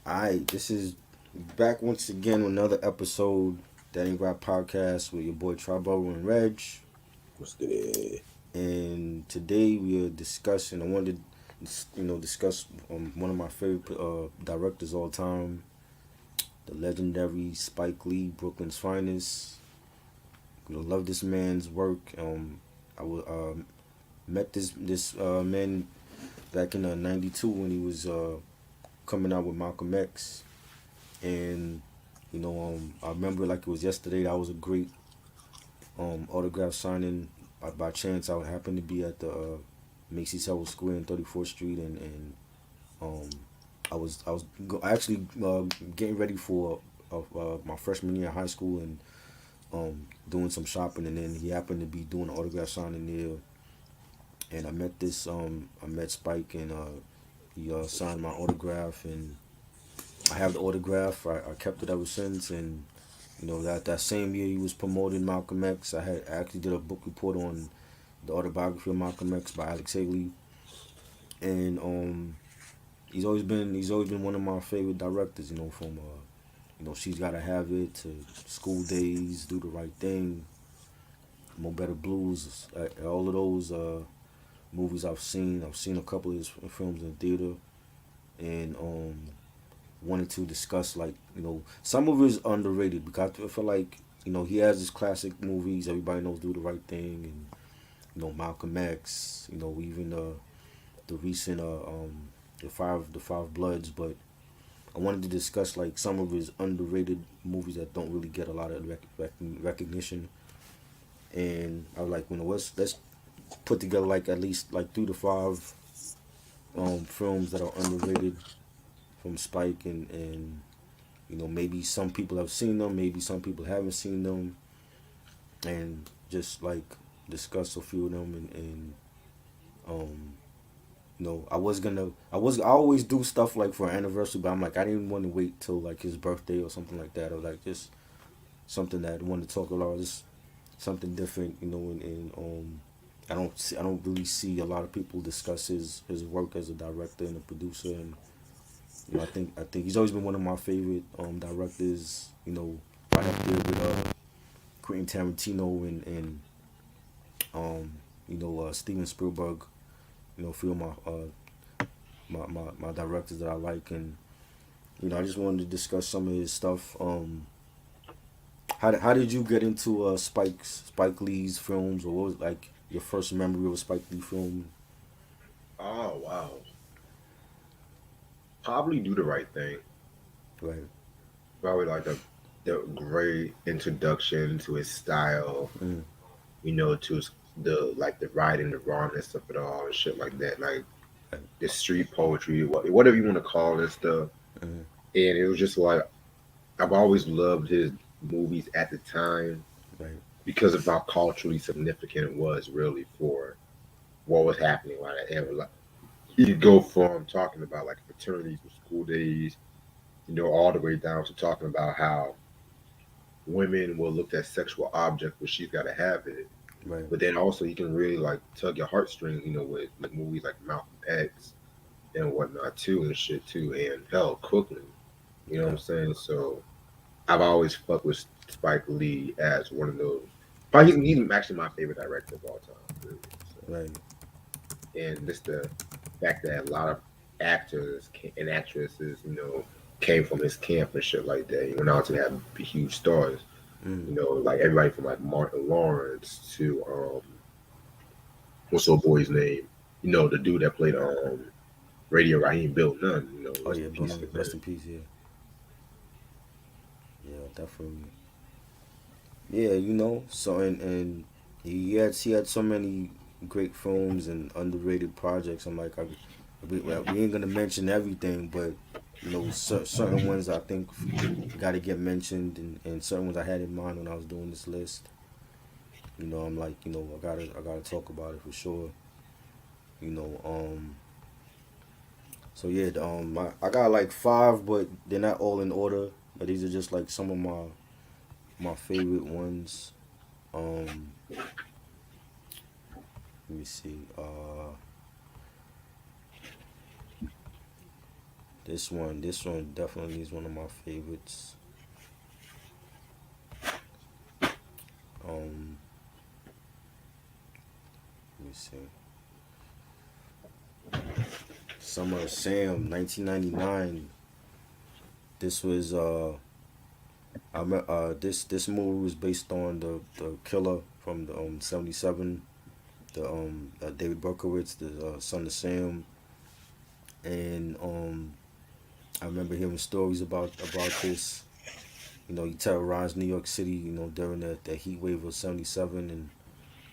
Alright, this is back once again with another episode that ain't rap podcast with your boy Triboro and Reg. What's good? And today we are discussing. I wanted to, discuss one of my favorite directors all time, the legendary Spike Lee, Brooklyn's finest. Love this man's work. I met this man back in '92 when he was coming out with Malcolm X, and I remember like it was yesterday. That was a great autograph signing. By chance, I happened to be at the Macy's Herald Square in 34th Street, and um, I was actually getting ready for my freshman year in high school and doing some shopping, and then he happened to be doing an autograph signing there, and I met Spike, and he signed my autograph, and I have the autograph. I kept it ever since, and that same year he was promoting Malcolm X. I actually did a book report on the autobiography of Malcolm X by Alex Haley, and he's always been one of my favorite directors. From She's Gotta Have It to School Days, Do the Right Thing, Mo Better Blues. All of those movies I've seen. I've seen a couple of his films in theater, and wanted to discuss, like, some of it is underrated because I feel like he has his classic movies. Everybody knows Do the Right Thing, and Malcolm X. Even the recent the Five Bloods. But I wanted to discuss like some of his underrated movies that don't really get a lot of recognition. And I was like, let's put together like at least like 3 to 5 films that are underrated from Spike, and maybe some people have seen them, maybe some people haven't seen them, and just like discuss a few of them, and um I always do stuff like for an anniversary, but I'm like I didn't want to wait till like his birthday or something like that, or like just something that I wanted to talk about, just something different, and I don't really see a lot of people discuss his work as a director and a producer, and I think he's always been one of my favorite directors. Right up there with Quentin Tarantino and Steven Spielberg. A few of my directors that I like, and I just wanted to discuss some of his stuff. How did you get into Spike Lee's films, or what was like your first memory of a Spike Lee film? Oh wow. Probably do the right thing. Right. Probably like the great introduction to his style, Mm, to the writing, the rawness of it all and shit like that. Like right. the street poetry, whatever you want to call it stuff. Mm, And it was just like I've always loved his movies at the time right. because of how culturally significant it was really for what was happening like like you go from talking about like fraternities with school days, all the way down to talking about how women will look at sexual object, but she's got to have it. Right. But then also you can really like tug your heartstrings, with like movies like Malcolm X and whatnot too and shit too, and hell, Crooklyn. You know what Yeah. I'm saying? So I've always fucked with Spike Lee as one of those. Probably he's actually my favorite director of all time. Really. So, Right. and just the fact that a lot of actors and actresses, came from his camp and shit like that. He went on to have huge stars. Mm. Like everybody from like Martin Lawrence to what's old boy's name? The dude that played Radio Raheem Bill Nunn. Oh Rest yeah, in Bill peace Nye, to rest him. in peace. Yeah. Yeah, definitely. Yeah, So and he had so many great films and underrated projects. I'm like, we ain't gonna mention everything, but certain ones I think got to get mentioned, and certain ones I had in mind when I was doing this list. I'm like, I gotta talk about it for sure. You know, so yeah, I got like 5, but they're not all in order. But these are just like some of my favorite ones. Um, Let me see. This one definitely is one of my favorites. Um, let me see. Summer of Sam, 1999. This was this movie was based on the killer from the 77, the David Berkowitz, the son of Sam, and I remember hearing stories about this. He terrorized New York City. During that heat wave of '77, and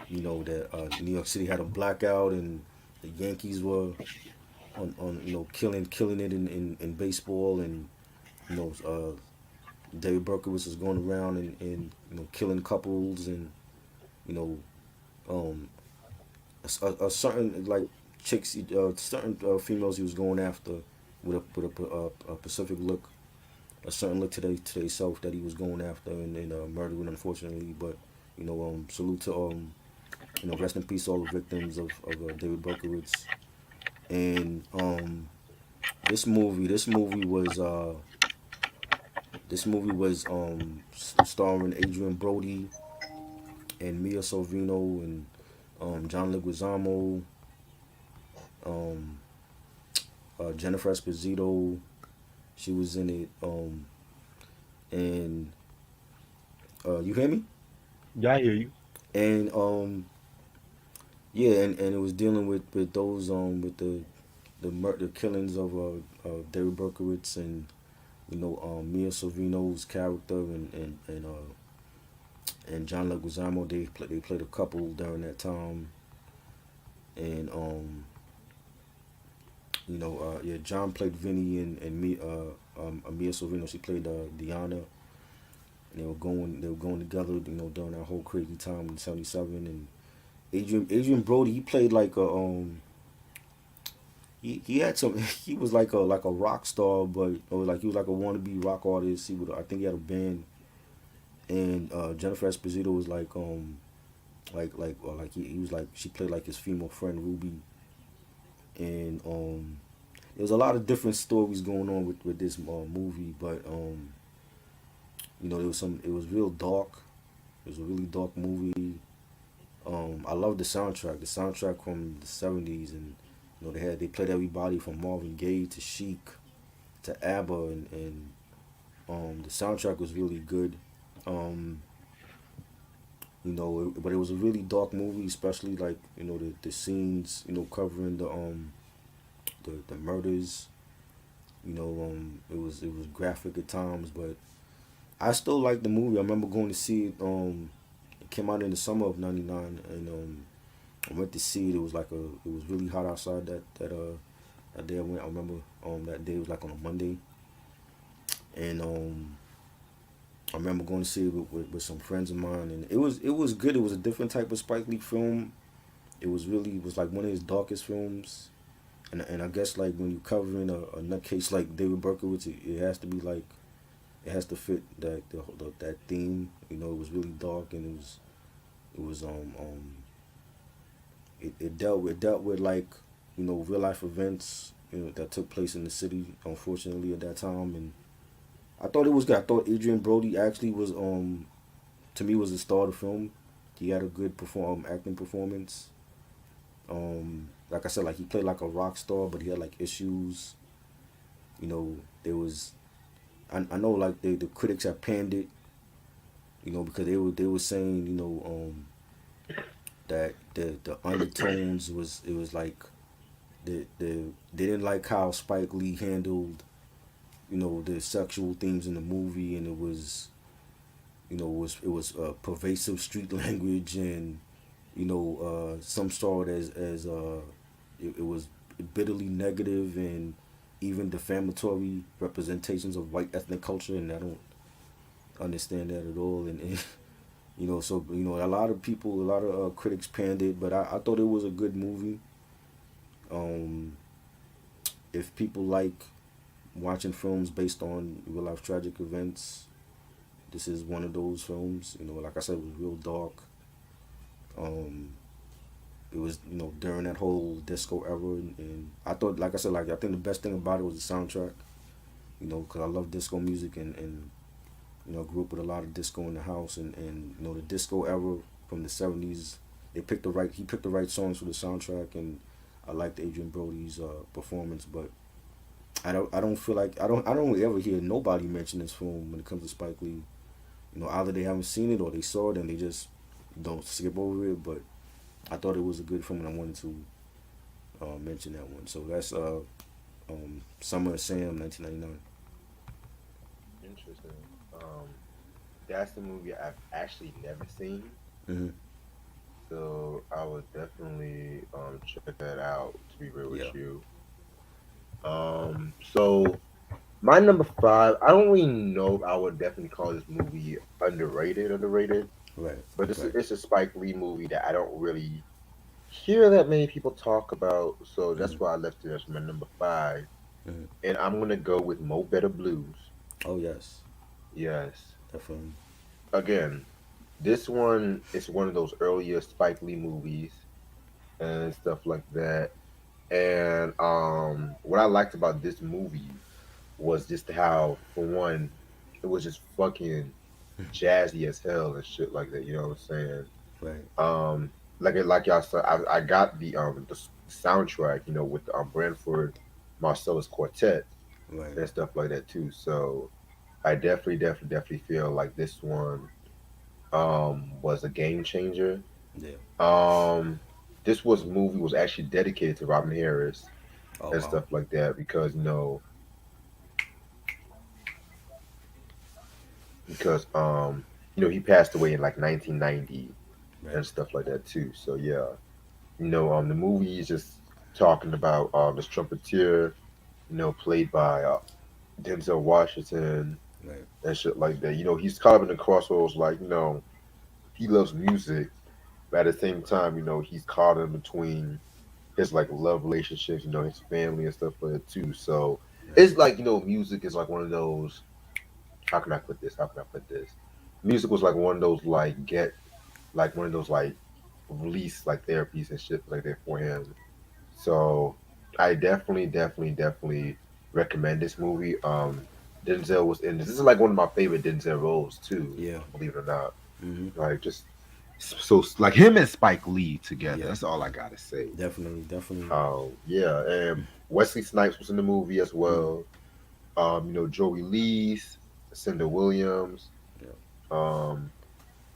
that New York City had a blackout, and the Yankees were on killing it in baseball, and you know David Berkowitz was going around and killing couples, and you know um a certain like chicks, certain females he was going after with a Pacific look, a certain look to they self that he was going after, and murdered, unfortunately. But salute to rest in peace all the victims of David Berkowitz. And this movie was starring Adrian Brody and Mia Sorvino and John Leguizamo, um, Jennifer Esposito. She was in it. And you hear me? Yeah, I hear you. And yeah, and it was dealing with those the killings of David Berkowitz and Mia Sorvino's character and John Leguizamo. They played a couple during that time, and yeah, John played Vinny, and Mia Sorvino, she played Diana. And they were going together, during that whole crazy time in '77. And Adrian Brody, he played like a he had some he was like a rock star, but like he was like a wannabe rock artist. I think he had a band. And Jennifer Esposito was like he was like, she played like his female friend Ruby. And there was a lot of different stories going on with this movie, but it was real dark. It was a really dark movie. I love the soundtrack from the '70s, and they played everybody from Marvin Gaye to Chic to ABBA, and the soundtrack was really good. Um, but it was a really dark movie, especially like the scenes covering the murders. It was graphic at times, but I still like the movie. I remember going to see it. It came out in the summer of '99, and I went to see it. It was really hot outside that day. I remember that day was like on a Monday, and I remember going to see it with some friends of mine, and it was good. It was a different type of Spike Lee film. It was like one of his darkest films, and I guess like when you're covering a nutcase like David Berkowitz, it has to be like, it has to fit that theme. It was really dark, and it dealt with like real life events that took place in the city, unfortunately, at that time. And I thought it was good. I thought Adrian Brody actually was to me was the star of the film. He had a good acting performance. Like I said, like he played like a rock star, but he had like issues. There was, I know like the critics have panned it, because they were saying that the undertones was, it was like they didn't like how Spike Lee handled the sexual themes in the movie, and it was pervasive street language, and some saw it as it was bitterly negative and even defamatory representations of white ethnic culture, and I don't understand that at all. And so a lot of people, a lot of critics panned it, but I thought it was a good movie. Um, if people like watching films based on real life tragic events, this is one of those films. Like I said, it was real dark. Um, it was during that whole disco era, and I thought, like I said, like I think the best thing about it was the soundtrack. You know, because I love disco music, and you know, I grew up with a lot of disco in the house, and you know, the disco era from the '70s. He picked the right songs for the soundtrack, and I liked Adrian Brody's performance. But I don't feel like I don't ever hear nobody mention this film when it comes to Spike Lee. You know, either they haven't seen it or they saw it and they just don't skip over it. But I thought it was a good film and I wanted to mention that one. So that's Summer of Sam, 1999. Interesting. Um, that's the movie I've actually never seen, Mm-hmm. so I would definitely check that out. To be real with Yeah. you, so my number five, I don't really know if I would definitely call this movie underrated, Right. but Right. it's a Spike Lee movie that I don't really hear that many people talk about, so Mm-hmm. that's why I left it as my number five. Mm-hmm. And I'm gonna go with Mo Better Blues. Oh yes, Yes. definitely. Again, this one is one of those earlier Spike Lee movies and stuff like that. And what I liked about this movie was just how, for one, it was just fucking jazzy as hell and shit like that. You know what I'm saying? Right. Like y'all said, I got the soundtrack, you know, with the Branford Marcellus Quartet Right. and stuff like that too. So I definitely feel like this one was a game changer. Yeah. Um, this was movie was actually dedicated to Robin Harris Oh and wow. stuff like that because because he passed away in like 1990 Right. and stuff like that too. So yeah, the movie is just talking about this trumpeter, played by Denzel Washington Right. and shit like that. He's caught up in the crossroads, like he loves music, but at the same time, he's caught in between his like love relationships, his family and stuff like that too. So Right. it's like music is like one of those. How can I put this? How can I put this? Music was like one of those like one of those like release like therapies and shit like that for him. So I definitely recommend this movie. Denzel was in this. This is like one of my favorite Denzel roles too, Yeah. believe it or not. Mm-hmm. Like just so like him and Spike Lee together. Yeah. That's all I gotta say. Definitely. Definitely. Yeah, and Wesley Snipes was in the movie as Mm. well. Joey Lees, Cinda Williams, Yeah. um,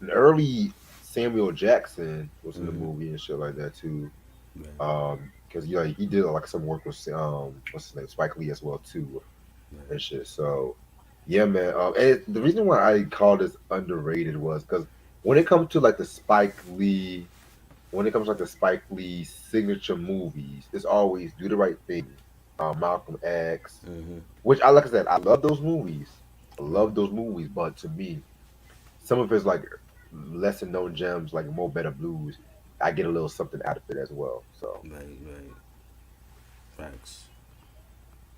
an early Samuel Jackson was in the Mm-hmm. movie and shit like that too. Right. Because he did like some work with what's his name, Spike Lee as well too Right. and shit. So yeah, man. And the reason why I called this underrated was because when it comes to like the Spike Lee, when it comes to like the Spike Lee signature movies, it's always Do the Right Thing, Malcolm X, Mm-hmm. which I like I said, I love those movies. I Right. love those movies, but to me, some of his like lesser known gems like Mo Better Blues, I get a little something out of it as well. So Right. Right. Facts.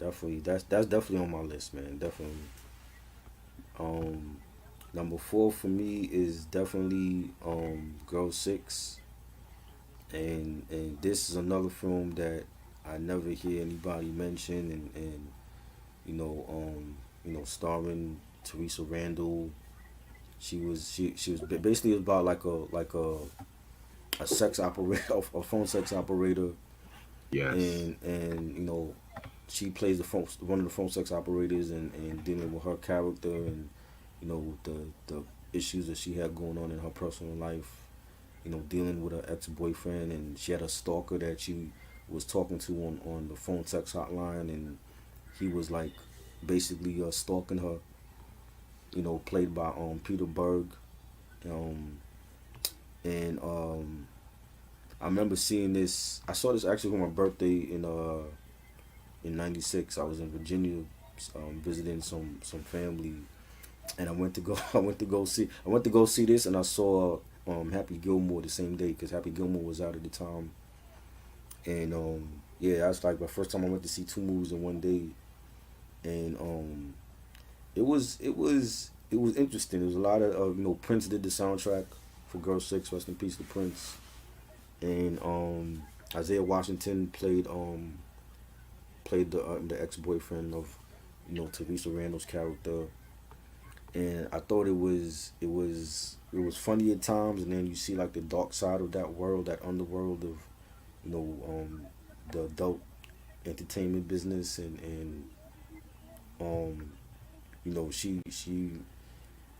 Definitely. That's definitely on my list, man. Definitely. Um, Number four for me is definitely Girl Six, and this is another film that I never hear anybody mention, and starring Teresa Randall. She was basically about a sex operator, a phone sex operator, yes, and she plays one of the phone sex operators, and dealing with her character, and the issues that she had going on in her personal life, dealing with her ex-boyfriend, and she had a stalker that she was talking to on the phone sex hotline, and he was like basically stalking her, played by Peter Berg. um and I remember seeing this. I saw this actually for my birthday in '96. I was in Virginia, visiting some family, and I went to go I went to go see this, and I saw Happy Gilmore the same day because Happy Gilmore was out at the time, and yeah, that's like my first time I went to see two movies in one day, and it was interesting. There was a lot of Prince did the soundtrack for Girl Six. Rest in peace to Prince, and Isaiah Washington played the ex boyfriend of Teresa Randall's character, and I thought it was funny at times, and then you see like the dark side of that world, that underworld of you know the adult entertainment business, and um she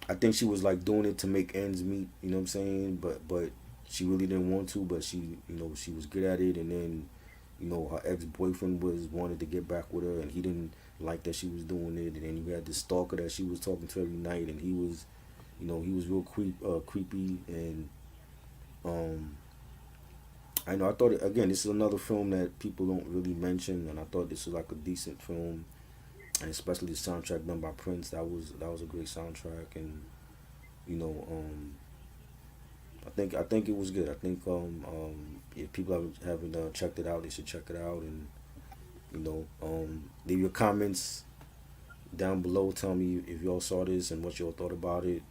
I think she was like doing it to make ends meet, you know what I'm saying? But she really didn't want to, but she was good at it, and then her ex boyfriend was wanted to get back with her, and he didn't like that she was doing it, and then you had this stalker that she was talking to every night, and he was real creepy, and um I know I thought again this is another film that people don't really mention, and I thought this was like a decent film, and especially the soundtrack done by Prince. That was a great soundtrack, and you know I think it was good. I think if people haven't checked it out, they should check it out, and leave your comments down below. Tell me if y'all saw this and what y'all thought about it.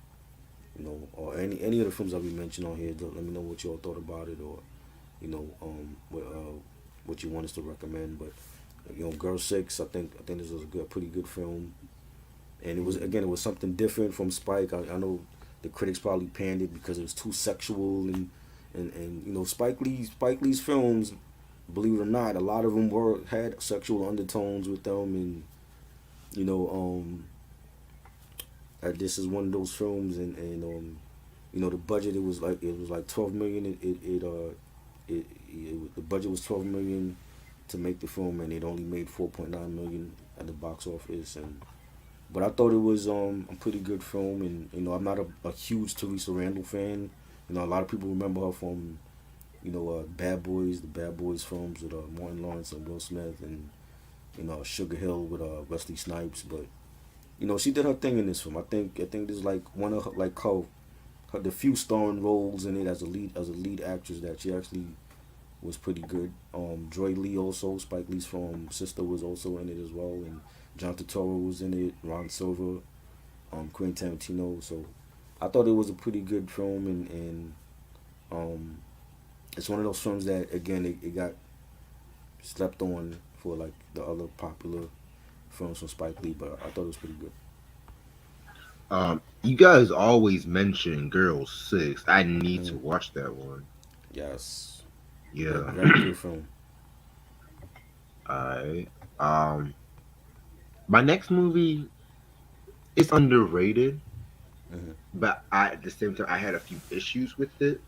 Or any of the films that we mentioned on here. Let me know what y'all thought about it, or what you want us to recommend. But Girl Six, I think this was a pretty good film, and it was something different from Spike. I know the critics probably panned it because it was too sexual, and Spike Lee's films, believe it or not, a lot of them had sexual undertones with them, and you know this is one of those films, and the budget, it was like 12 million. The budget was 12 million to make the film, and it only made 4.9 million at the box office. And but I thought it was a pretty good film, and I'm not a huge Teresa Randall fan. A lot of people remember her from Bad Boys, the Bad Boys films with Martin Lawrence and Will Smith, and Sugar Hill with Wesley Snipes. But she did her thing in this film. I think this is like one of her the few starring roles in it as a lead actress that she actually was pretty good. Joy Lee, also Spike Lee's sister, was also in it as well, and John Turturro was in it. Ron Silver, Quentin Tarantino. So I thought it was a pretty good film, and um, it's one of those films that again it got slept on for like the other popular films from Spike Lee, but I thought it was pretty good. You guys always mention Girl Six. I need to Mm, watch that one. yes, Yeah. very good film. Alright. Um, my next movie is underrated, Hmm. but at the same time I had a few issues with it,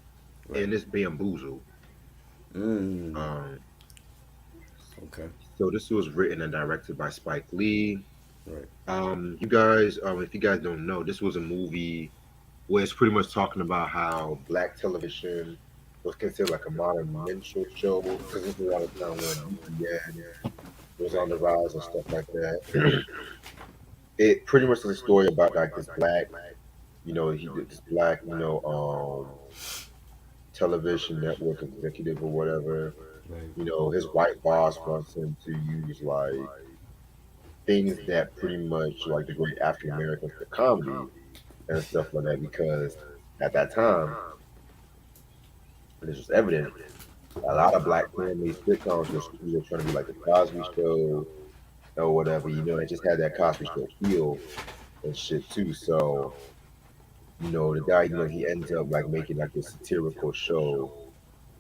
Right. and it's Bamboozle. Mm, Um, okay. so this was written and directed by Spike Lee. Right. You guys, if you guys don't know, this was a movie where it's pretty much talking about how black television was considered like a modern minstrel show, because this was around the time when UPN was on Right. the rise and stuff like that. It pretty much is a story about like this black, he did this black, television network executive or whatever. Right. His white boss wants him to use like things that pretty much like the great African Americans for comedy and stuff like that, because at that time, and this was evident, a lot of black family sitcoms were trying to be like the Cosby Show or whatever, it just had that Cosby Show feel and shit too. So, the guy, he ends up like making like this satirical show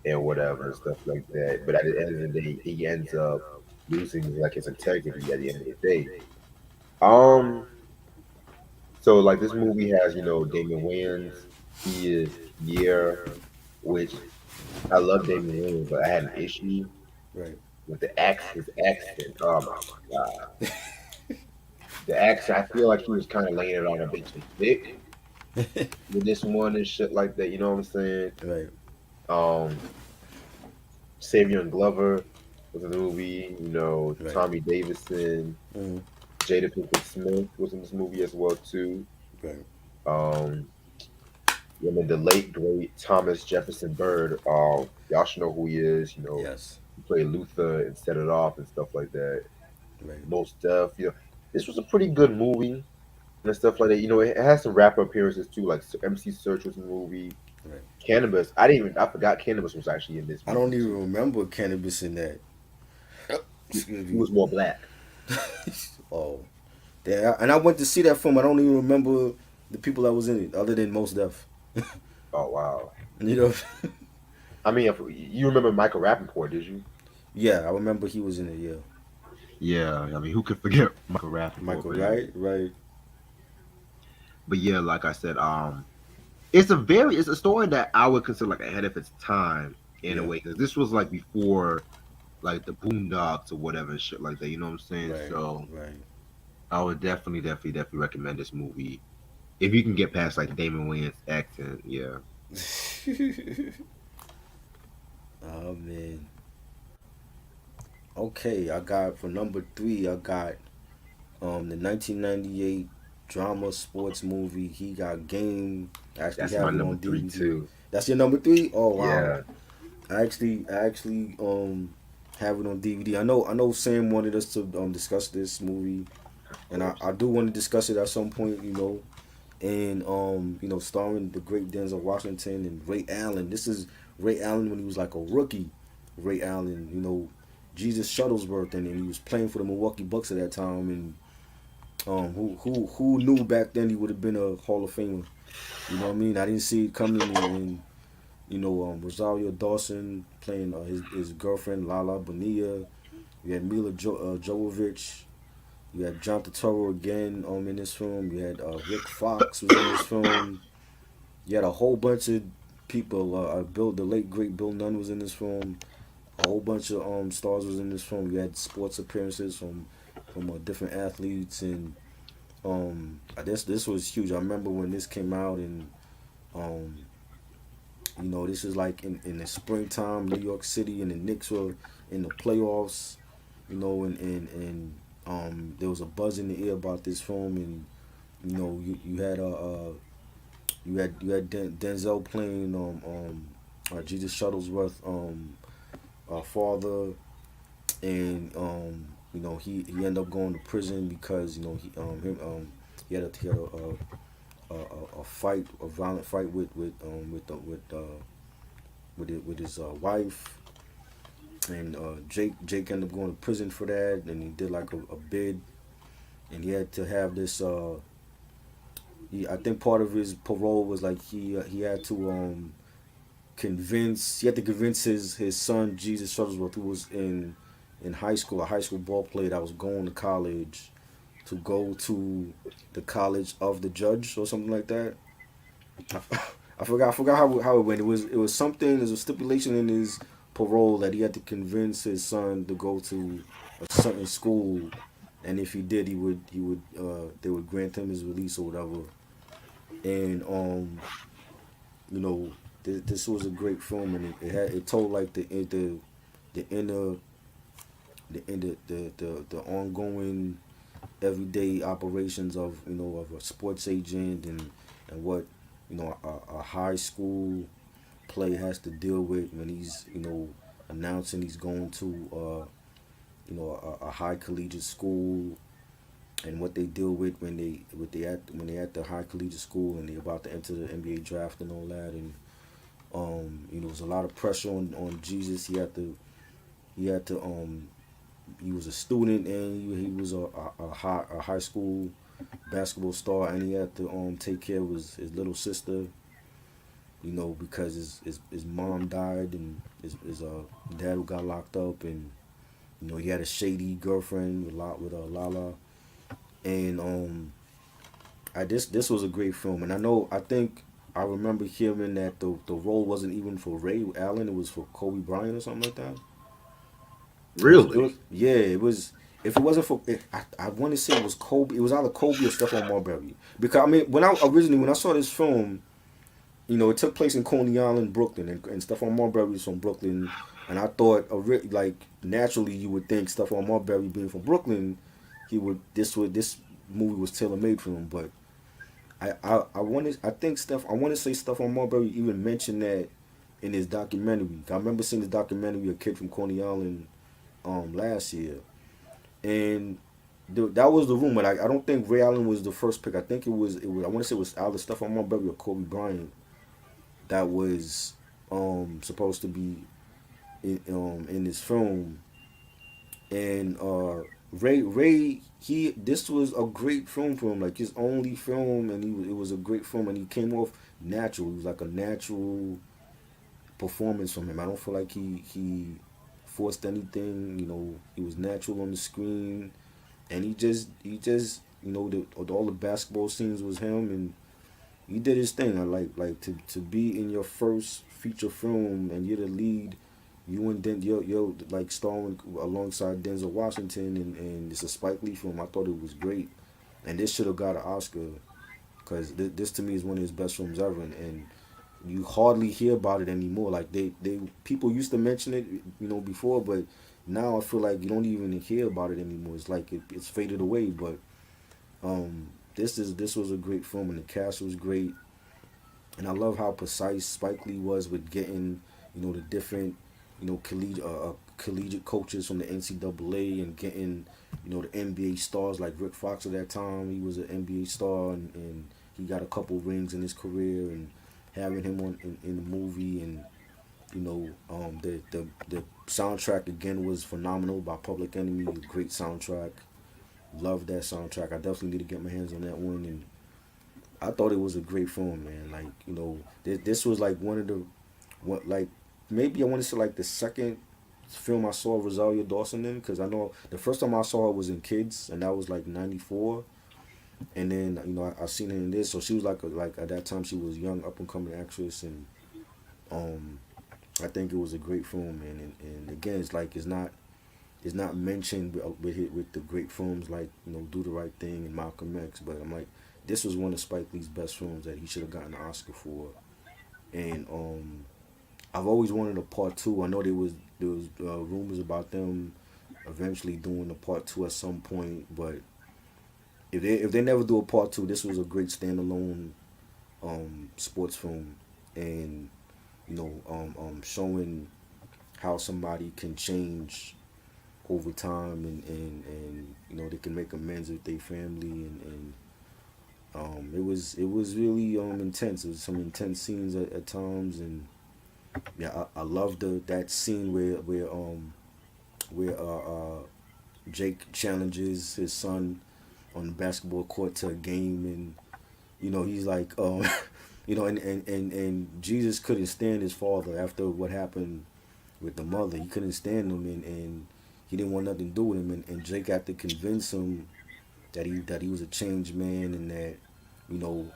and whatever and stuff like that. But at the end of the day, he ends up losing like his integrity at the end of the day. Um, so like this movie has, Damon Wayans, he is Pierre, which I love Damon Wayans, but I had an issue Right. with his accent. Oh my god, the accent! I feel like he was kind of laying it on a bit too thick with this one and shit like that. You know what I'm saying? Right. Um, Savior and Glover was in the movie. Right. Tommy Davidson, Mm, Jada Pinkett Smith was in this movie as well too. right. Um, the late great Thomas Jefferson Bird. Y'all should know who he is. Yes. He played Luther and Set It Off and stuff like that. Right. Most stuff. This was a pretty good movie and stuff like that. It has some rapper appearances too, like MC Search was in the movie. Right. Cannabis. I forgot Cannabis was actually in this I don't movie even too. remember Cannabis in that. He, Excuse he me. was more black. Oh. Yeah, and I went to see that film. I don't even remember the people that was in it, other than Mos Def. Oh wow. You know, I mean, if you remember Michael Rappaport, did you? yeah, I remember he was in it. Yeah, Yeah, I mean, who could forget Michael Rappaport? Michael, But yeah, right, right. but yeah, like I said, it's a story that I would consider like ahead of its time in a Yeah, way because this was like before like the Boondocks or whatever and shit like that. You know what I'm saying? right, So right. I would definitely recommend this movie if you can get past like Damon Wayans' accent. Yeah, Oh man. Okay, I got for number three. I got the 1998 drama sports movie. He got Game. I actually that's my have it number on three DVD. too. That's your number three? Oh wow. Yeah, I actually have it on DVD. I know Sam wanted us to discuss this movie, of and I, course. I do want to discuss it at some point. And starring the great Denzel Washington and Ray Allen. This is Ray Allen when he was like a rookie. Ray Allen, Jesus Shuttlesworth, and he was playing for the Milwaukee Bucks at that time. And who knew back then he would have been a Hall of Famer? You know what I mean? I didn't see it coming. And Rosario Dawson playing his girlfriend Lala Bonilla. You had Jovovich. You had John Turturro again in this film. You had Rick Fox was in this film. You had a whole bunch of people. The late great Bill Nunn was in this film. A whole bunch of stars was in this film. You had sports appearances from different athletes, and this was huge. I remember when this came out, and um, this is like in the springtime, New York City, and the Knicks were in the playoffs. And there was a buzz in the air about this film, and you had Denzel playing Jesus Shuttlesworth father, and he ended up going to prison because he had a fight, a violent fight with his wife, and Jake ended up going to prison for that, and he did like a bid, and he had to have this. I think part of his parole was like he had to convince his son Jesus Shuttlesworth, who was in high school, a high school ball player that was going to college, to go to the college of the judge or something like that. I forgot how it went. It was something. There's a stipulation in his parole that he had to convince his son to go to a certain school, and if he did, he would they would grant him his release or whatever. And you know, this was a great film, and it told like the inner the ongoing everyday operations of a sports agent, and what a high school player has to deal with when he's announcing he's going to a high collegiate school, and what they deal with when they at the high collegiate school and they about to enter the NBA draft and all that. And there's a lot of pressure on Jesus. He was a student, and he was a high school basketball star, and he had to take care of his little sister, because his mom died, and his dad who got locked up, and he had a shady girlfriend with Lala. And this was a great film, and I remember hearing that the role wasn't even for Ray Allen; it was for Kobe Bryant or something like that. It was Really? yeah, it was. If it wasn't for I want to say it was Kobe. It was either Kobe or Stephon Marbury. Because I mean, when I saw this film, it took place in Coney Island, Brooklyn, and Stephon Marbury is from Brooklyn, and I thought like naturally you would think Stephon Marbury being from Brooklyn, this movie was tailor made for him. But I want to say Stephon Marbury even mentioned that in his documentary. I remember seeing the documentary, A Kid from Coney Island, last year, and that was the room. But I don't think Ray Allen was the first pick. I think it was I want to say it was either Stephon Marbury or Kobe Bryant that was supposed to be in this film. And Ray, he this was a great film for him, like his only film, and it was a great film, and he came off natural. It was like a natural performance from him. I don't feel like he forced anything. You know, he was natural on the screen, and he just all the basketball scenes was him, and he did his thing. I like to be in your first feature film and you're the lead. You and you're like starring alongside Denzel Washington, and it's a Spike Lee film. I thought it was great, and this should have got an Oscar because this to me is one of his best films ever, and you hardly hear about it anymore. Like they people used to mention it, before, but now I feel like you don't even hear about it anymore. It's like it's faded away. But this was a great film, and the cast was great, and I love how precise Spike Lee was with getting the different collegiate coaches from the NCAA and getting the NBA stars like Rick Fox at that time. He was an NBA star, and he got a couple rings in his career, and having him in the movie, and the soundtrack again was phenomenal by Public Enemy. A great soundtrack. Love that soundtrack. I definitely need to get my hands on that one, and I thought it was a great film, man. Like this was like one of the what like maybe I want to say like the second film I saw Rosario Dawson in, because I know the first time I saw her was in Kids, and that was like '94, and then I seen her in this, so she was like at that time she was young up and coming actress, and um I think it was a great film, man. And again, it's not mentioned with the great films like Do the Right Thing and Malcolm X, but I'm like this was one of Spike Lee's best films that he should have gotten an Oscar for, and I've always wanted a part two. I know there was rumors about them eventually doing a part two at some point, but if they never do a part two, this was a great standalone sports film, and showing how somebody can change over time, and they can make amends with their family, and it was really intense. It was some intense scenes at times, and yeah, I love that scene where Jake challenges his son on the basketball court to a game, and he's like and Jesus couldn't stand his father after what happened with the mother. He couldn't stand him, and he didn't want nothing to do with him, and Jake had to convince him that he was a changed man, and that you know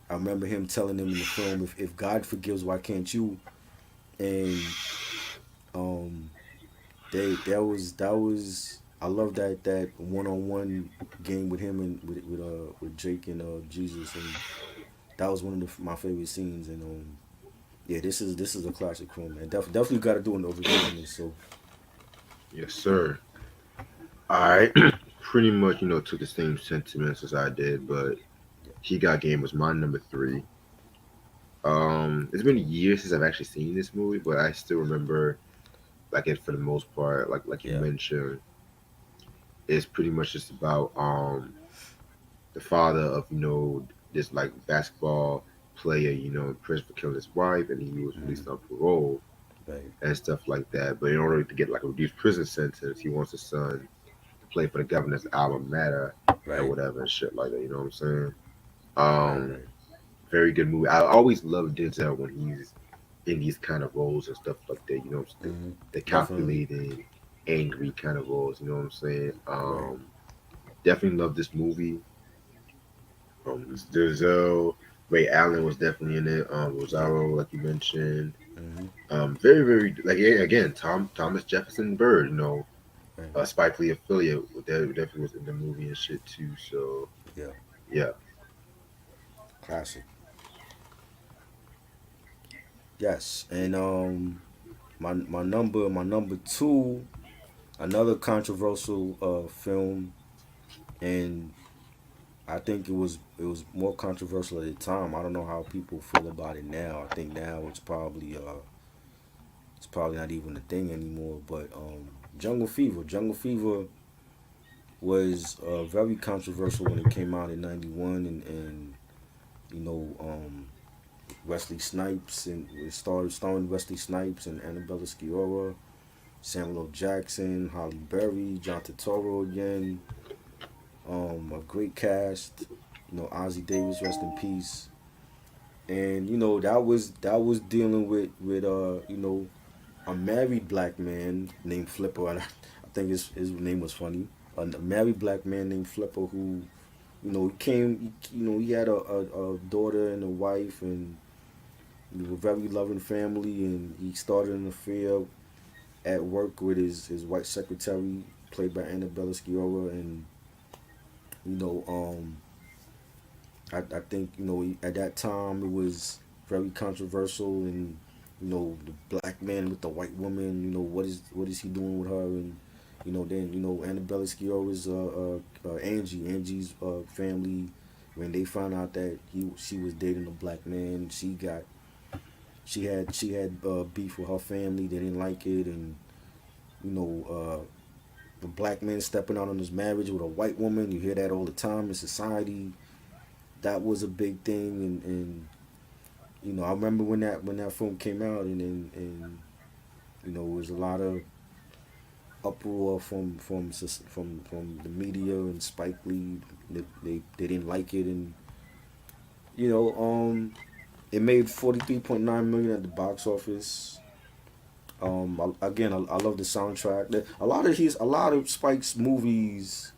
I remember him telling him in the film, if God forgives, why can't you? And um that was I love that one on one game with him and with Jake and Jesus, and that was one of my favorite scenes, and yeah, this is a classic film, man. Definitely got to do an overview on this. So Yes, sir. I pretty much, took the same sentiments as I did, but He Got Game was my number three. It's been years since I've actually seen this movie, but I still remember, like, it for the most part, like you yeah. mentioned, it's pretty much just about the father of this like basketball player, in prison for killing his wife, and he was Hmm. released on parole Right. and stuff like that. But in order to get like a reduced prison sentence, he wants his son to play for the governor's alma mater and Right. whatever and shit like that. You know what I'm saying? Right. Um, Right. very good movie. I always love Denzel when he's in these kind of roles and stuff like that. Hmm. The Definitely. calculating, angry kind of roles. You know what I'm saying? Right. Definitely love this movie. Denzel, Ray Allen was definitely in it. Yep. Rosario, like you mentioned. Hmm. Very, very like yeah, again, Thomas Jefferson Bird. Right. Spike Lee affiliate. That definitely was in the movie and shit too. So Yeah. yeah, Classic. Yes. And my number two, another controversial film, and I think it was more controversial at the time. I don't know how people feel about it now. I think now it's probably not even a thing anymore. But Jungle Fever. Jungle Fever was very controversial when it came out in '91, and you know Wesley Snipes, and it started starring Wesley Snipes and Annabella Sciorra. Samuel L. Jackson, Holly Berry, John Turturro again. A great cast. Ozzie Davis, rest in peace. And that was dealing with a married black man named Flipper. And I think his name was funny. A married black man named Flipper who he came. He had a daughter and a wife, and he was a very loving family. And he started an affair at work with his white secretary, played by Annabella Sciorra. And you know, I think at that time it was very controversial, and the black man with the white woman. What is he doing with her? And then Annabella Sciorra's Angie's family, when they found out that she was dating a black man, she had beef with her family. They didn't like it. And you know the black man stepping out on his marriage with a white woman. You hear that all the time in society. That was a big thing. And I remember when that film came out. And it was a lot of uproar from the media and Spike Lee. They didn't like it. And you know it made 43.9 million at the box office. I love the soundtrack. A lot of Spike's movies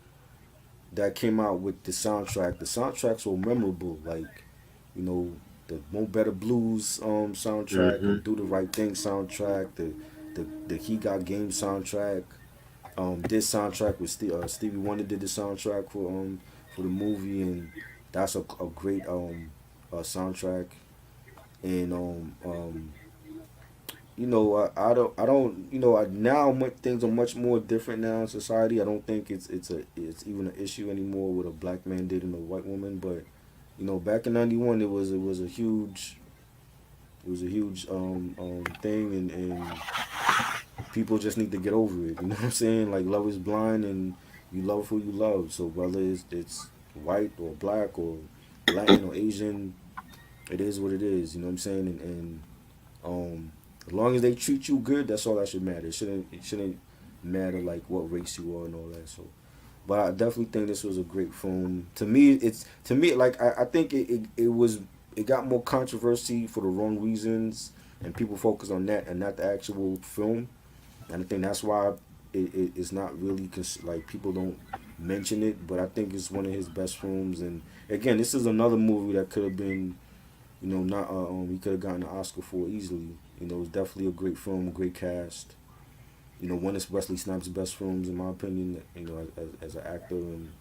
that came out with the soundtrack. The soundtracks were memorable, like you know the Mo Better Blues soundtrack, the Hmm. Do the Right Thing soundtrack, the He Got Game soundtrack. This soundtrack was Stevie Wonder did the soundtrack for the movie. And that's a great soundtrack. And I don't now things are much more different now in society. I don't think it's even an issue anymore with a black man dating a white woman. But back in '91, it was a huge thing. And people just need to get over it. You know what I'm saying? Like, love is blind, and you love who you love. So whether it's white or black or Latin or Asian, it is what it is. You know what I'm saying? And as long as they treat you good, that's all that should matter. It shouldn't matter like what race you are and all that. So, but I definitely think this was a great film. To me like I think it got more controversy for the wrong reasons, and people focus on that and not the actual film. And I think that's why it's not really like people don't mention it. But I think it's one of his best films. And again, this is another movie that could have been not he could have gotten an Oscar for easily. It's definitely a great film, great cast. One of Wesley Snipes' best films in my opinion. As an actor. And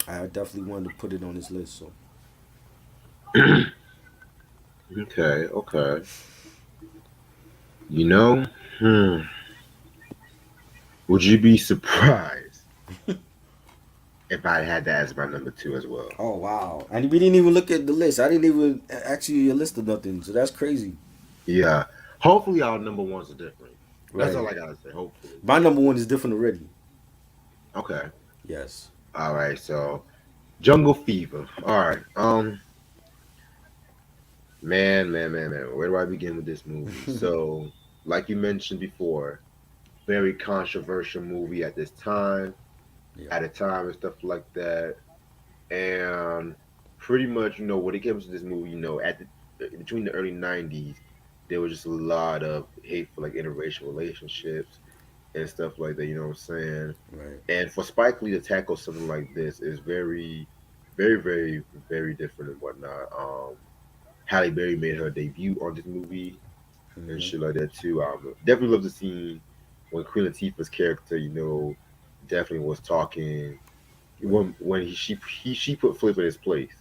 I definitely wanted to put it on this list. So Okay, okay. You know, hmm, would you be surprised if I had that as my number two as well? oh wow, and we didn't even look at the list. I didn't even actually list of nothing. So that's crazy. Yeah. Hopefully, our number ones are different. That's all Right. I gotta say. Hopefully. My number one is different already. Okay. Yes. All right. So, Jungle Fever. All right. Man, man, man, man. Where do I begin with this movie? So, like you mentioned before, very controversial movie at this time, Yeah. at a time and stuff like that. And pretty much, when it comes to this movie, at between the early '90s, there was just a lot of hateful, like interracial relationships and stuff like that. You know what I'm saying? Right. And for Spike Lee to tackle something like this is very, very, very, very different and whatnot. Halle Berry made her debut on this movie and Hmm. shit like that too. Definitely love the scene when Queen Latifah's character, definitely was talking Right. when she put Flip in his place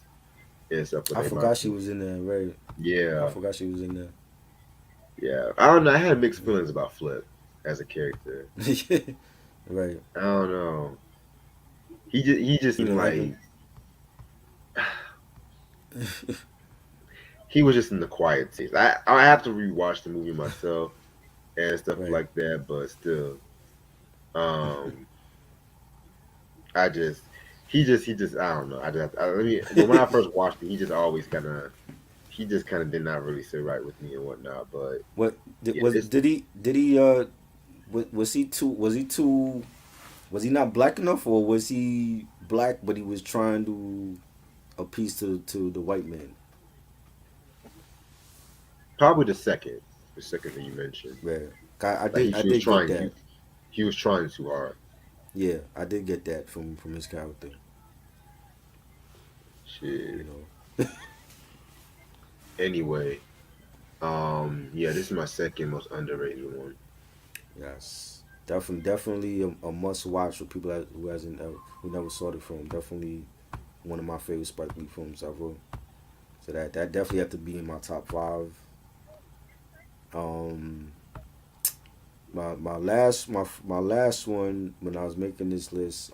and stuff like I that. In my forgot she opinion, was in there. Right. I yeah, forgot she was in yeah. I don't know. I had mixed feelings about Flip as a character. there. Right. I don't know. He just You seemed didn't like him? like he was just in the quiet scenes. I have to rewatch the movie myself and stuff Right. like that, but still, um, I just he just I don't know. But when I first watched it, he just kind of did not really sit right with me and whatnot. But What yeah, was it's did he was he too? Was he too? Was he not black enough, or was he black but he was trying to appease to the white man? Probably the second that you mentioned. Yeah, Like I he was did get trying, that. he was trying too hard. Yeah, I did get that from his character. You Shit. know. Anyway, yeah, this is my second most underrated one. Yes, definitely a must watch for people who hasn't ever, who never saw the film. Definitely one of my favorite Spike Lee films ever. So that definitely have to be in my top five. Um, my last one when I was making this list,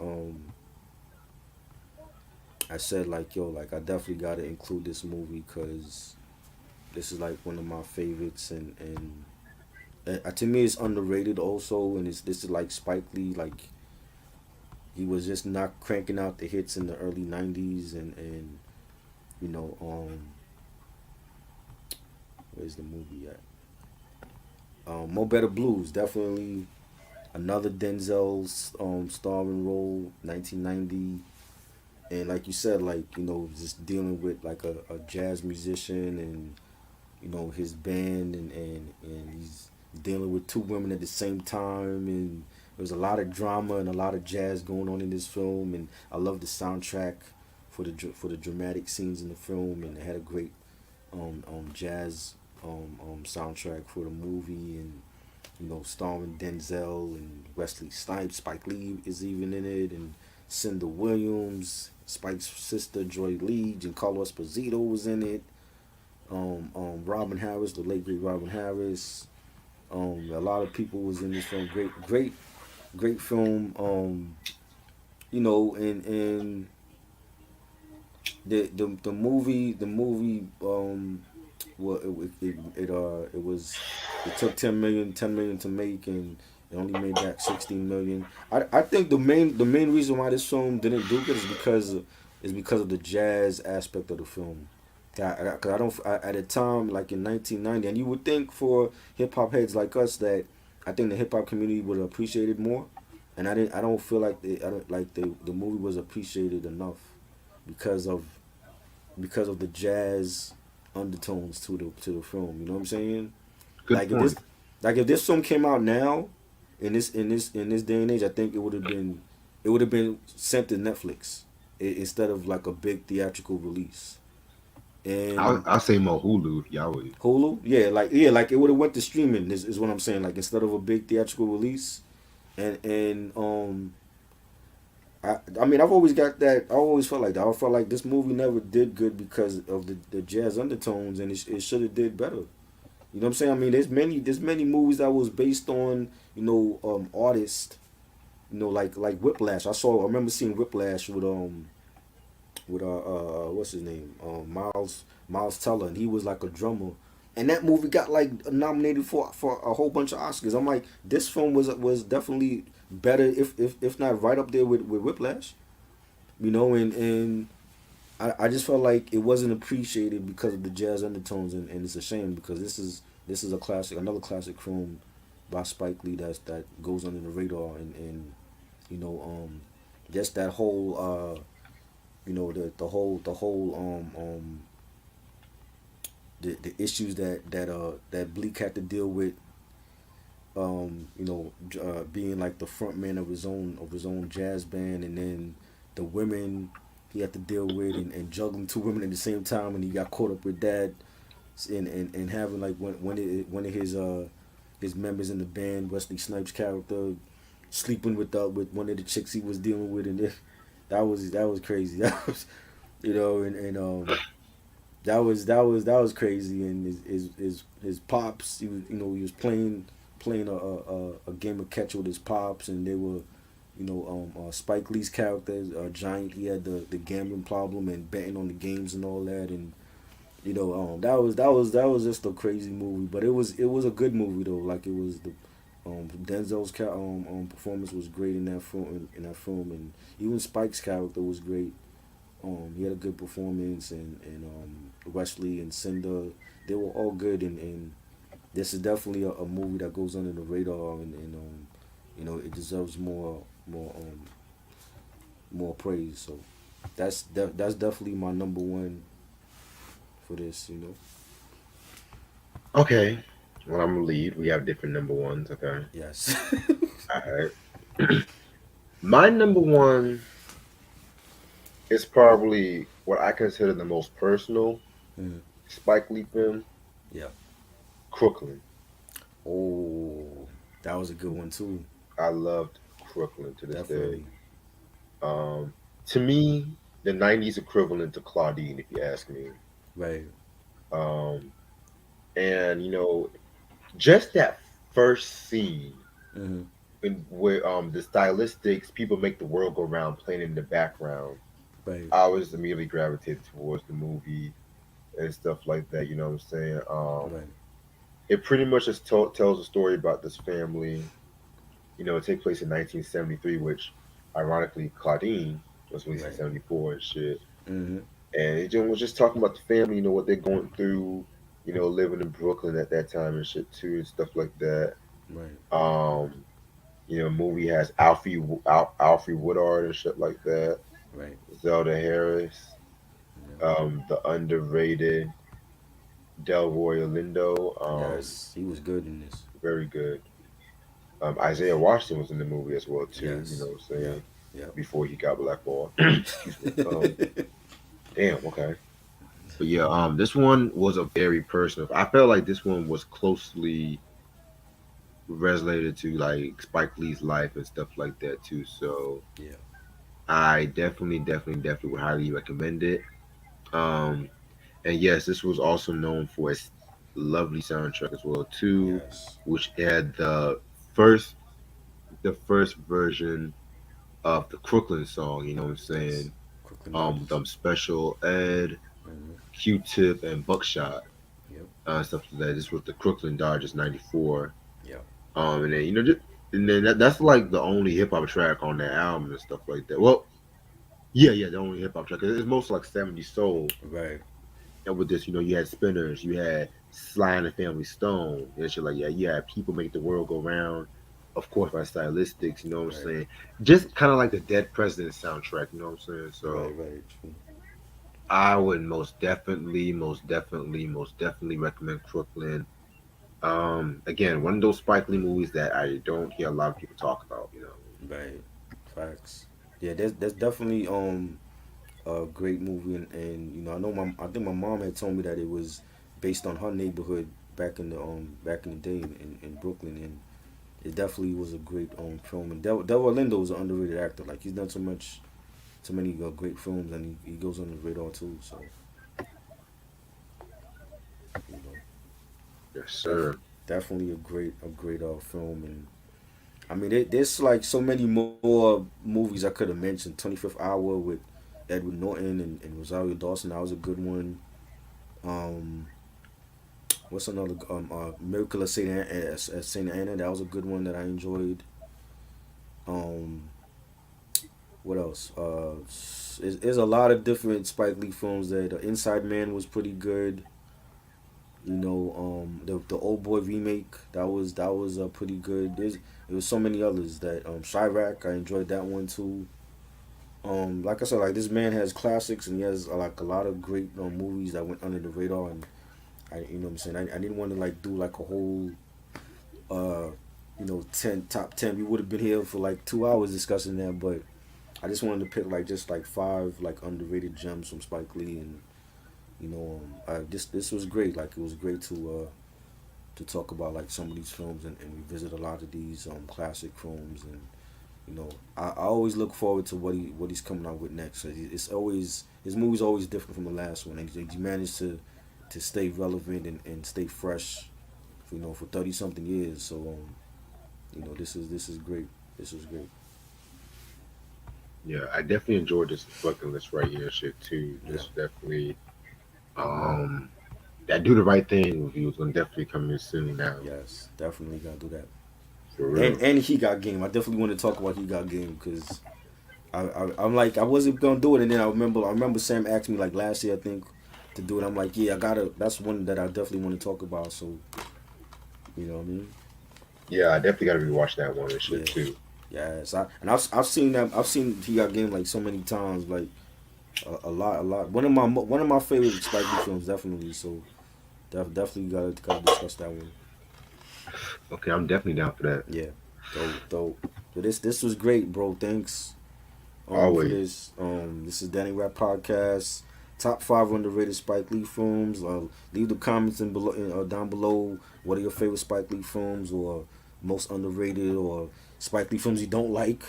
I said like yo, like I definitely got to include this movie because this is like one of my favorites and to me it's underrated also, and it's this is like Spike Lee, like he was just not cranking out the hits in the early '90s, and you know, where's the movie at? Mo Better Blues, definitely another Denzel's starring role, 1990, and like you said, like you know, just dealing with like a jazz musician and you know his band, and he's dealing with two women at the same time, and there's a lot of drama and a lot of jazz going on in this film, and I love the soundtrack for the dramatic scenes in the film, and it had a great jazz soundtrack for the movie, and you know starring Denzel and Wesley Snipes. Spike Lee is even in it, and Cinda Williams, Spike's sister Joy Lee, Giancarlo Esposito was in it. Robin Harris, the late great Robin Harris. A lot of people was in this film. Great film. You know, and the movie well it was it took 10 million to make, and it only made back 16 million. I think the main reason why this film didn't do good is because of the jazz aspect of the film. Cause I don't at a time like in 1990, and you would think for hip hop heads like us that I think the hip hop community would appreciate it more, and I don't feel like I don't like the movie was appreciated enough because of the jazz undertones to the film. You know what I'm saying? Good Like if this point. if this film came out now in this day and age, I think it would have been sent to Netflix instead of like a big theatrical release. And I'll say more Hulu, Yahweh. Hulu, yeah, like it would have went to streaming. Is what I'm saying. Like instead of a big theatrical release, and I mean I've always got that. I always felt like that. I felt like this movie never did good because of the jazz undertones, and it should have did better. You know what I'm saying? I mean, there's many movies that was based on artists. You know, like Whiplash. I remember seeing Whiplash with what's his name Miles Teller, and he was like a drummer, and that movie got like nominated for a whole bunch of Oscars. I'm like, this film was definitely better, if not right up there with Whiplash. You know, and I just felt like it wasn't appreciated because of the jazz undertones, and it's a shame because this is a classic, another classic film by Spike Lee that goes under the radar, and you know just that whole the whole the issues that Bleak had to deal with, being like the front man of his own jazz band, and then the women he had to deal with, and juggling two women at the same time, and he got caught up with that, and having like one of his members in the band, Wesley Snipes' character, sleeping with one of the chicks he was dealing with, and that was crazy. That was and that was crazy, and his pops, he was playing a game of catch with his pops, and they were Spike Lee's character, Giant. He had the gambling problem and betting on the games and all that, and that was just a crazy movie, but it was a good movie though. Like it was the Denzel's performance was great in that film, and even Spike's character was great. He had a good performance, and Wesley and Cinda, they were all good, and this is definitely a movie that goes under the radar, and it deserves more praise. So that's definitely my number one for this. Okay. Well, I'm gonna lead. We have different number ones. Okay. Yes. All right. My number one is probably what I consider the most personal Mhm. Spike Lee film, Yeah. Crooklyn. Oh, that was a good one too. I loved Crooklyn to this day. Definitely. Um, to me, the '90s equivalent to Claudine, if you ask me. Right. Um, and just that first scene Mm-hmm. where the stylistics, people make the world go round, playing in the background. Right. I was immediately gravitated towards the movie and stuff like that. You know what I'm saying? Right. It pretty much just tells a story about this family. It takes place in 1973, which ironically Claudine was released in Right. '74 and shit. Mm-hmm. And it was just talking about the family, what they're going through, living in Brooklyn at that time and shit too, and stuff like that. Right. Um, movie has Alfie Woodard and shit like that. Right. Zelda Harris, Yeah. the underrated Delroy Lindo, Yes, he was good in this. very good. Isaiah Washington was in the movie as well too. You know Yes. what I'm Yeah. saying? Yeah. Before he got blackballed. Excuse me. Damn. Okay. But yeah, this one was a very personal. I felt like this one was closely related to like Spike Lee's life and stuff like that too. So Yeah. I definitely would highly recommend it. Um, and yes, this was also known for its lovely soundtrack as well too, Yes. which had first the first version of the Crooklyn song. You know what I'm Yes. saying? Crooklyn Dodgers. Special Ed, Mm-hmm. Q-Tip, and Buckshot, Yep. stuff like that. This was the Crooklyn Dodgers '94. Yep. And then and then that's like the only hip hop track on that album and stuff like that. Well, yeah, the only hip hop track. It's mostly like '70s soul. Right. And with this, you had Spinners, you had Sly and the Family Stone, and shit like yeah, you had People Make the World Go Round. Of course, by Stylistics, you know what I'm Right. saying? Just kind of like the Dead President soundtrack, you know what I'm saying? Right. So Right. True. I would most definitely recommend Crooklyn. Again, one of those Spike Lee movies that I don't hear a lot of people talk about. Right. Facts. Yeah. That's definitely a great movie, and I think my mom had told me that it was based on her neighborhood back in the day in Brooklyn, and it definitely was a great film. And Delroy Lindo was an underrated actor. Like he's done so many great films, and he goes on the radar too. So you know, Yes, def- sir. definitely a great film. And I mean, there's like so many more movies I could have mentioned. 25th Hour with Edward Norton and Rosario Dawson. That was a good one. Um, what's another? Miracle of Saint Anna. That was a good one that I enjoyed. Um, what else? There's a lot of different Spike Lee films. That Inside Man was pretty good. The Old Boy remake that was pretty good. There was so many others that Chirac, I enjoyed that one too. Like I said, like this man has classics, and he has like a lot of great movies that went under the radar. And what I'm saying, I didn't want to like do like a whole uh 10 top 10. We would have been here for like 2 hours discussing that, but I just wanted to pick like just like five like underrated gems from Spike Lee. And this was great. Like it was great to talk about like some of these films, and revisit a lot of these classic films. And I always look forward to what he's coming out with next. It's always his movie's always different from the last one, and he managed to stay relevant and stay fresh for 30 something years. So this is great. This is great. Yeah, I definitely enjoyed this fucking list right here, shit too. Yeah. This definitely, um, that Do the Right Thing review is gonna definitely come in soon now, Yes, definitely gotta do that. for And real. and he got game. I definitely want to talk about he got game because I'm like I wasn't gonna do it, and then I remember Sam asked me like last year I think to do it. I'm like, yeah, I gotta. That's one that I definitely want to talk about. So You know what I mean? Yeah, I definitely got to rewatch that one and shit Yeah. too. Yes. I've seen that. I've seen he got game like so many times. Like a lot. One of my favorite Spike Lee films, definitely. So definitely gotta discuss that one. Okay, I'm definitely down for that. Yeah, dope. So this was great, bro. Thanks for Always. this. This is Danny Rap Podcast. Top five underrated Spike Lee films. Leave the comments in below, down below. What are your favorite Spike Lee films, or most underrated, or Spike Lee films you don't like?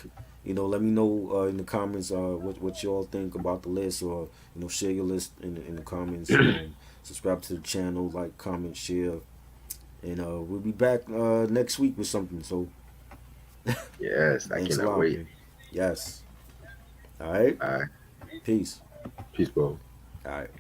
Let me know in the comments what you all think about the list, or share your list in the comments. Subscribe to the channel, like, comment, share, and we'll be back next week with something. So Yes, I thanks a cannot lot, wait. man. Yes. All right. All right. Peace. Peace, bro. All right.